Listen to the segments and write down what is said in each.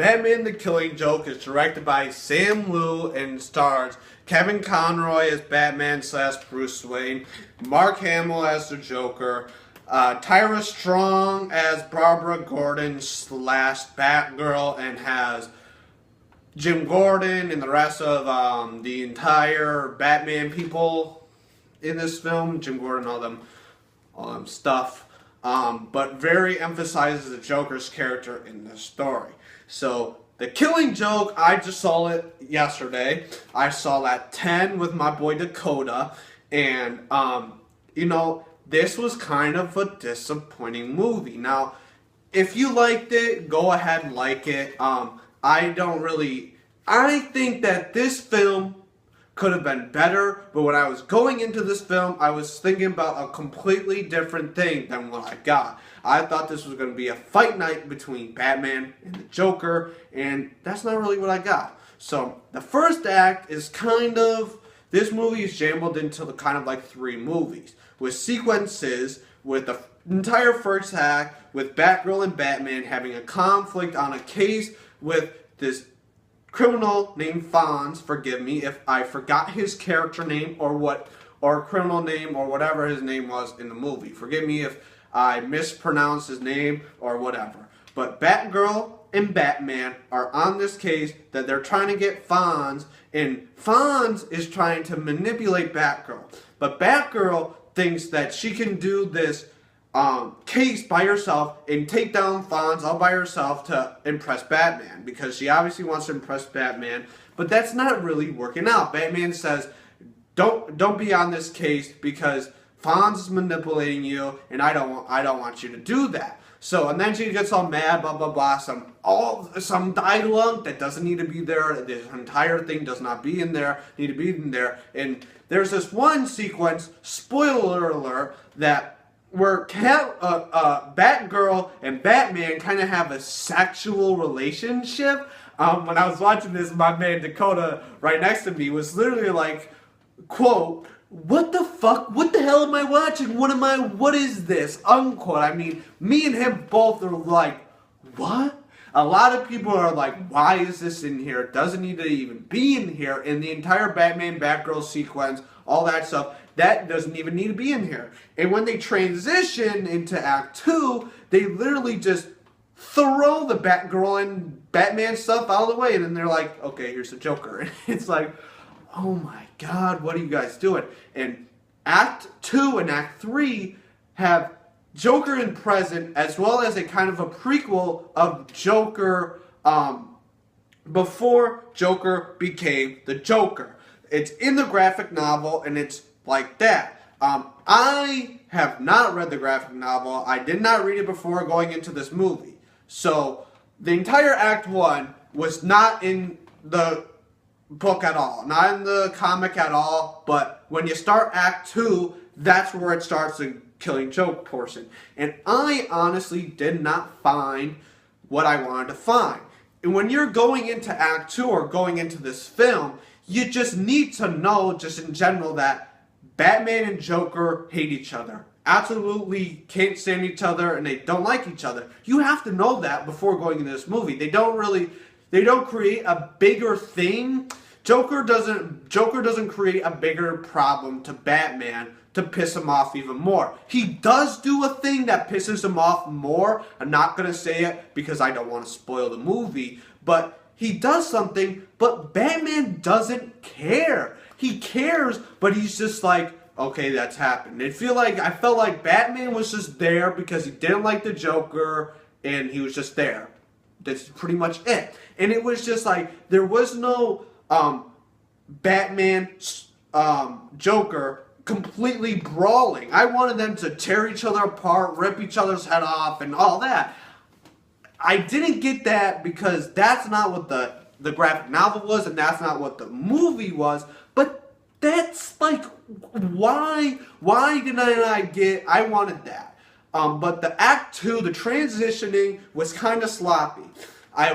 Batman the Killing Joke is directed by Sam Liu and stars Kevin Conroy as Batman / Bruce Wayne, Mark Hamill as the Joker, Tyra Strong as Barbara Gordon / Batgirl, and has Jim Gordon and the rest of the entire Batman people in this film. Jim Gordon, all them stuff. But very emphasizes the Joker's character in the story. So, The Killing Joke, I just saw it yesterday. I saw that 10 with my boy Dakota. And, this was kind of a disappointing movie. Now, if you liked it, go ahead and like it. I think that this film could have been better, but when I was going into this film, I was thinking about a completely different thing than what I got. I thought this was going to be a fight night between Batman and the Joker, and that's not really what I got. So, the first act is this movie is jumbled into like 3 movies, with sequences, with the entire first act, with Batgirl and Batman having a conflict on a case with this criminal named Fonz. Forgive me if I forgot his character name or criminal name or whatever his name was in the movie. Forgive me if I mispronounced his name or whatever. But Batgirl and Batman are on this case that they're trying to get Fonz, and Fonz is trying to manipulate Batgirl. But Batgirl thinks that she can do this case by herself and take down Fonz all by herself to impress Batman, because she obviously wants to impress Batman, but that's not really working out. Batman says, don't be on this case because Fonz is manipulating you, and I don't want you to do that. So, and then she gets all mad, blah blah blah, some dialogue that doesn't need to be there. This entire thing does not need to be in there. And there's this one sequence, spoiler alert, where Batgirl and Batman kind of have a sexual relationship. When I was watching this, my man Dakota right next to me was literally like, quote, "What the fuck? What the hell am I watching? What is this?" Unquote. I mean, me and him both are like, what? A lot of people are like, why is this in here? It doesn't need to even be in here. In the entire Batman-Batgirl sequence, all that stuff, that doesn't even need to be in here. And when they transition into Act 2, they literally just throw the Batgirl and Batman stuff out of the way. And then they're like, okay, here's the Joker. And it's like, oh my God, what are you guys doing? And Act 2 and Act 3 have Joker in present, as well as a kind of a prequel of Joker before Joker became the Joker. It's in the graphic novel, and it's like that. I have not read the graphic novel. I did not read it before going into this movie. So, the entire Act 1 was not in the book at all. Not in the comic at all. But when you start Act 2, that's where it starts the Killing Joke portion. And I honestly did not find what I wanted to find. And when you're going into Act 2 or going into this film, you just need to know, just in general, that Batman and Joker hate each other. Absolutely can't stand each other, and they don't like each other. You have to know that before going into this movie. They don't create a bigger thing. Joker doesn't create a bigger problem to Batman to piss him off even more. He does do a thing that pisses him off more. I'm not going to say it because I don't want to spoil the movie, but he does something, but Batman doesn't care. He cares, but he's just like, okay, that's happened. I felt like Batman was just there because he didn't like the Joker, and he was just there. That's pretty much it. And it was just like, there was no Batman Joker completely brawling. I wanted them to tear each other apart, rip each other's head off, and all that. I didn't get that because that's not what the graphic novel was, and that's not what the movie was. But that's like, why did I wanted that. But the Act 2, the transitioning was kind of sloppy. I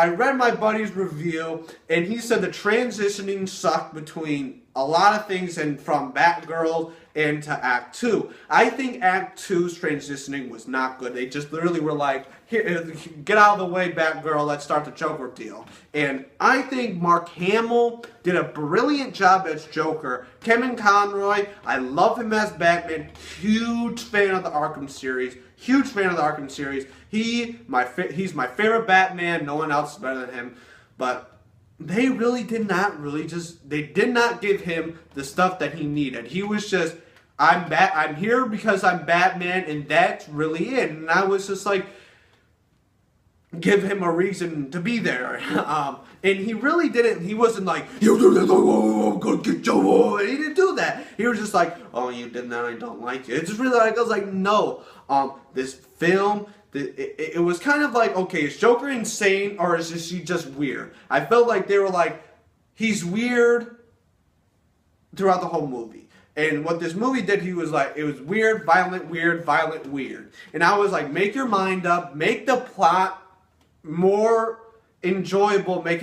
read my buddy's review, and he said the transitioning sucked between a lot of things from Batgirl into Act 2. I think Act 2's transitioning was not good. They just literally were like, here, get out of the way, Batgirl, let's start the Joker deal. And I think Mark Hamill did a brilliant job as Joker. Kevin Conroy, I love him as Batman. Huge fan of the Arkham series. Huge fan of the Arkham series. He's my favorite Batman. No one else is better than him. But they really did not they did not give him the stuff that he needed. He was just, I'm here because I'm Batman, and that's really it. And I was just like, give him a reason to be there. And he really didn't. He wasn't like, you do this, oh, go get Joe. He didn't do that. He was just like, oh, you did that, I don't like it. It's just really like, I was like, no. This film, it was kind of like, okay, is Joker insane or is he just weird? I felt like they were like, he's weird throughout the whole movie. And what this movie did, he was like, it was weird, violent, weird, violent, weird. And I was like, make your mind up, make the plot more enjoyable, make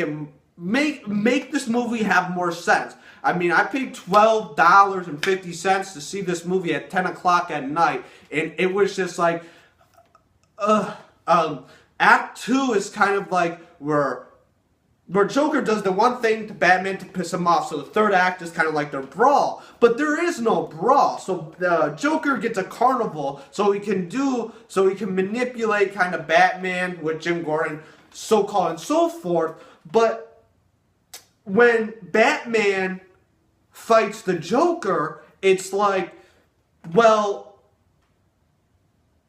this movie have more sense. I mean, I paid $12.50 to see this movie at 10 o'clock at night, and it was just like, Act 2 is kind of like where Joker does the one thing to Batman to piss him off, so the third act is kind of like their brawl. But there is no brawl, so the Joker gets a carnival, so he can manipulate kind of Batman with Jim Gordon, so-called and so forth. But when Batman fights the Joker, it's like, well,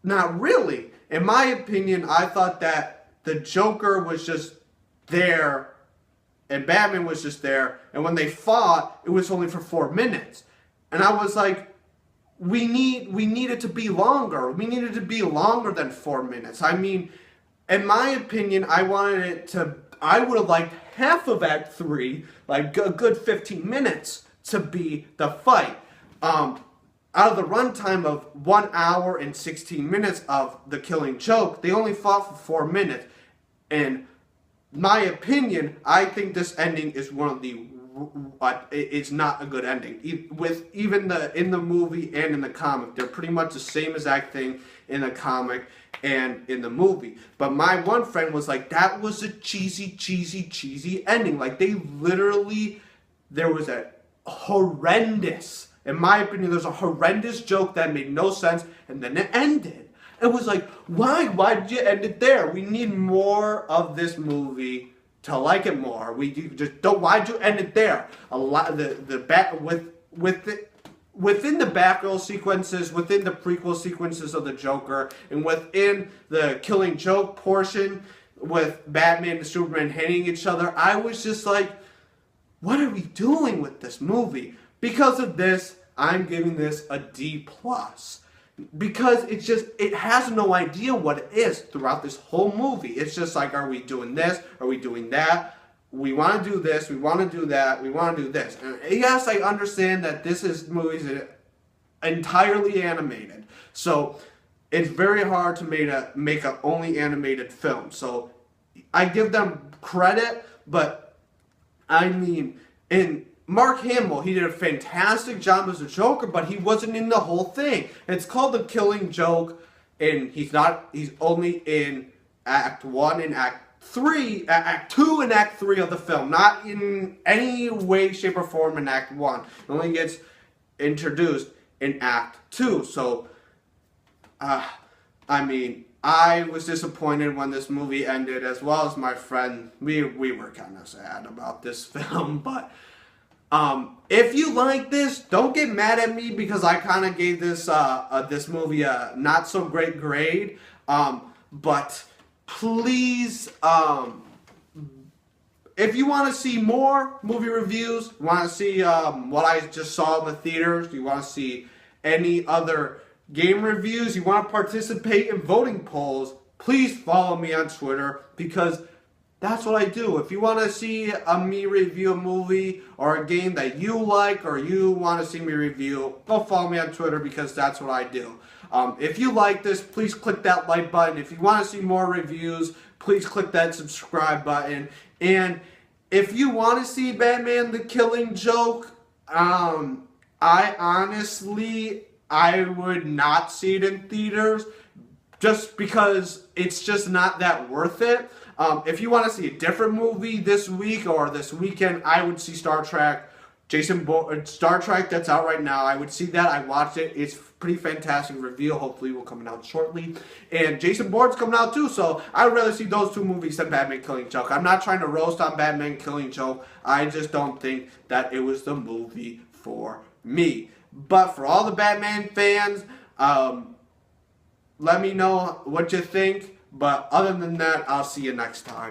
not really. In my opinion, I thought that the Joker was just there and Batman was just there, and when they fought, it was only for 4 minutes. And I was like, we need it to be longer. We needed to be longer than 4 minutes. I mean, in my opinion, I would have liked half of Act 3, like a good 15 minutes, to be the fight. Out of the runtime of 1 hour and 16 minutes of The Killing Joke, they only fought for 4 minutes. And my opinion, I think this ending is one of the, it's not a good ending. In the movie and in the comic, they're pretty much the same exact thing in the comic and in the movie. But my one friend was like, that was a cheesy ending. Like, there was a horrendous, in my opinion, there's a horrendous joke that made no sense, and then it ended. It was like, why? Why did you end it there? We need more of this movie to like it more. Why'd you end it there? A lot of within the Batgirl sequences, within the prequel sequences of the Joker, and within the Killing Joke portion with Batman and Superman hitting each other, I was just like, what are we doing with this movie? Because of this, I'm giving this a D+. Because it has no idea what it is throughout this whole movie. It's just like, are we doing this? Are we doing that? We want to do this. We want to do that. We want to do this. And yes, I understand that this movie is entirely animated. So it's very hard to make a only animated film. So I give them credit, but I mean, Mark Hamill, he did a fantastic job as a Joker, but he wasn't in the whole thing. It's called The Killing Joke, and he's only in Act 1 and Act 3, Act 2 and Act 3 of the film, not in any way, shape, or form in Act 1. It only gets introduced in Act 2. So, I mean, I was disappointed when this movie ended, as well as my friend. We were kind of sad about this film, but if you like this, don't get mad at me because I kind of gave this this movie a not so great grade. But please, if you want to see more movie reviews, you want to see what I just saw in the theaters, you want to see any other game reviews, you want to participate in voting polls, please follow me on Twitter because that's what I do. If you want to see me review a movie or a game that you like or you want to see me review, go follow me on Twitter because that's what I do. If you like this, please click that like button. If you want to see more reviews, please click that subscribe button. And if you want to see Batman the Killing Joke I honestly, I would not see it in theaters just because it's just not that worth it. If you want to see a different movie this week or this weekend, I would see Star Trek. Star Trek that's out right now. I would see that. I watched it. It's pretty fantastic. Reveal hopefully will coming out shortly, and Jason Bourne's coming out too. So I would rather see those two movies than Batman Killing Joke. I'm not trying to roast on Batman Killing Joke. I just don't think that it was the movie for me. But for all the Batman fans, let me know what you think. But other than that, I'll see you next time.